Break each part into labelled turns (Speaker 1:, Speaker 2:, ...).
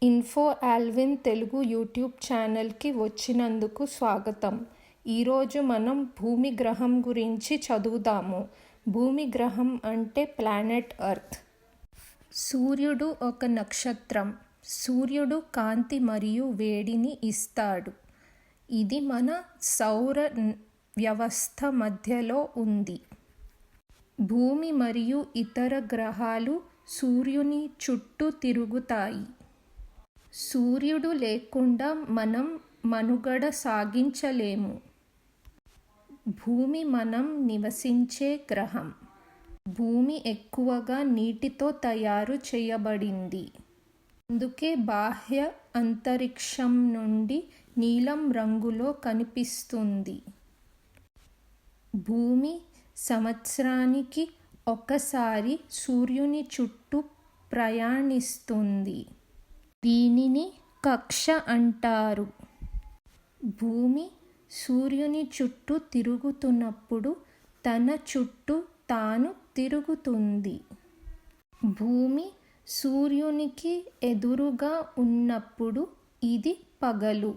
Speaker 1: Info Alvin Telugu YouTube ఛానల్కి వచ్చినందుకు స్వాగతం. ఈరోజు మనం భూమి గ్రహం గురించి చదువుదాము. భూమి గ్రహం అంటే ప్లానెట్ ఎర్త్. సూర్యుడు ఒక నక్షత్రం. సూర్యుడు కాంతి మరియు వేడిని ఇస్తాడు. ఇది మన సౌర వ్యవస్థ మధ్యలో ఉంది. భూమి మరియు ఇతర గ్రహాలు సూర్యుని చుట్టూ తిరుగుతాయి. సూర్యుడు లేకుండా మనం మనుగడ సాగించలేము. భూమి మనం నివసించే గ్రహం. భూమి ఎక్కువగా నీటితో తయారు చేయబడింది. అందుకే బాహ్య అంతరిక్షం నుండి నీలం రంగులో కనిపిస్తుంది. భూమి సంవత్సరానికి ఒకసారి సూర్యుని చుట్టూ ప్రయాణిస్తుంది. దీనిని కక్ష అంటారు. భూమి సూర్యుని చుట్టూ తిరుగుతున్నప్పుడు తన చుట్టూ తాను తిరుగుతుంది. భూమి సూర్యునికి ఎదురుగా ఉన్నప్పుడు ఇది పగలు.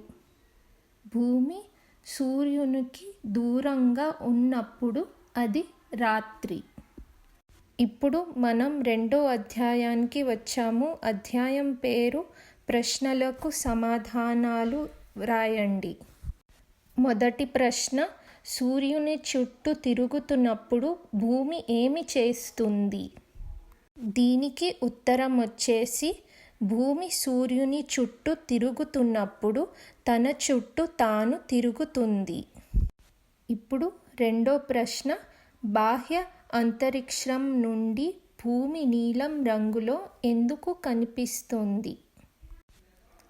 Speaker 1: భూమి సూర్యునికి దూరంగా ఉన్నప్పుడు అది రాత్రి. ఇప్పుడు మనం 2వ అధ్యాయానికి వచ్చాము. అధ్యాయం పేరు ప్రశ్నలకు సమాధానాలు వ్రాయండి. మొదటి ప్రశ్న, సూర్యుని చుట్టూ తిరుగుతున్నప్పుడు భూమి ఏమి చేస్తుంది? దీనికి ఉత్తరం వచ్చేసి భూమి సూర్యుని చుట్టూ తిరుగుతున్నప్పుడు తన చుట్టూ తాను తిరుగుతుంది. ఇప్పుడు 2వ ప్రశ్న, బాహ్య అంతరిక్షం నుండి భూమి నీలం రంగులో ఎందుకు కనిపిస్తుంది?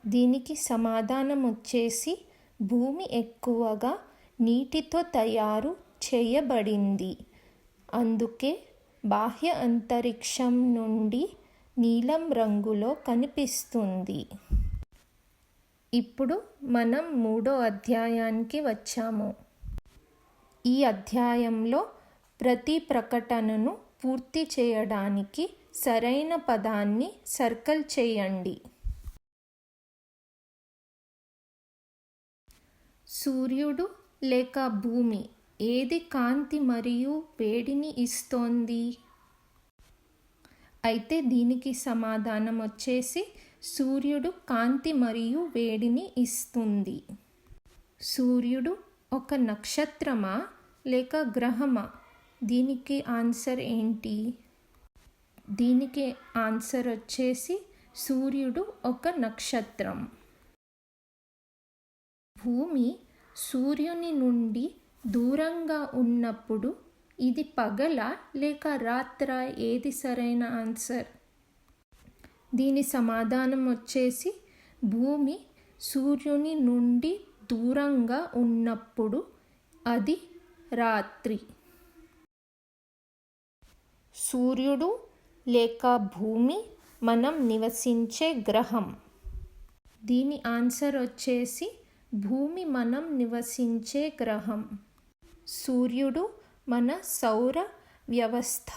Speaker 1: దీనికి సమాధానం వచ్చేసి భూమి ఎక్కువగా నీటితో తయారు చేయబడింది. అందుకే బాహ్య అంతరిక్షం నుండి నీలం రంగులో కనిపిస్తుంది. ఇప్పుడు మనం 3వ అధ్యాయానికి వచ్చాము. ఈ అధ్యాయంలో ప్రతి ప్రకటనను పూర్తి చేయడానికి సరైన పదాన్ని సర్కిల్ చేయండి. సూర్యుడు లేక భూమి ఏది కాంతి మరియు వేడిని ఇస్తోంది? అయితే దీనికి సమాధానం వచ్చేసి సూర్యుడు కాంతి మరియు వేడిని ఇస్తుంది. సూర్యుడు ఒక నక్షత్రమా లేక గ్రహమా? దీనికి ఆన్సర్ ఏంటి? దీనికి ఆన్సర్ వచ్చేసి సూర్యుడు ఒక నక్షత్రం. భూమి సూర్యుని నుండి దూరంగా ఉన్నప్పుడు ఇది పగలా లేక రాత్రా? ఏది సరైన ఆన్సర్? దీని సమాధానం వచ్చేసి భూమి సూర్యుని నుండి దూరంగా ఉన్నప్పుడు అది రాత్రి. సూర్యుడు లేక భూమి మనం నివసించే గ్రహం. దీని ఆన్సర్ వచ్చేసి భూమి మనం నివసించే గ్రహం. సూర్యుడు మన సౌర వ్యవస్థ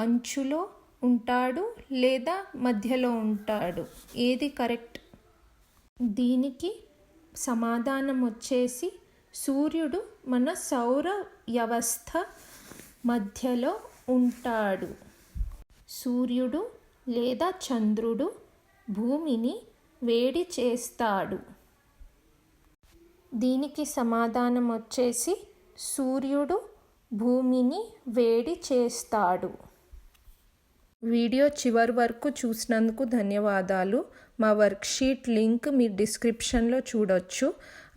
Speaker 1: అంచులో ఉంటాడు లేదా మధ్యలో ఉంటాడు? ఏది కరెక్ట్? దీనికి సమాధానం వచ్చేసి సూర్యుడు మన సౌర వ్యవస్థ మధ్యలో ఉంటాడు. సూర్యుడు లేదా చంద్రుడు భూమిని వేడి చేస్తాడు. దీనికి సమాధానం వచ్చేసి సూర్యుడు భూమిని వేడి చేస్తాడు. వీడియో చివరి వరకు చూసినందుకు ధన్యవాదాలు. మా వర్క్షీట్ లింక్ మీరు డిస్క్రిప్షన్లో చూడొచ్చు.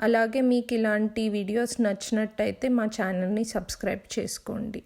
Speaker 1: అలాగే మీకు ఇలాంటి వీడియోస్ నచ్చినట్టయితే మా ఛానల్ని సబ్స్క్రైబ్ చేసుకోండి.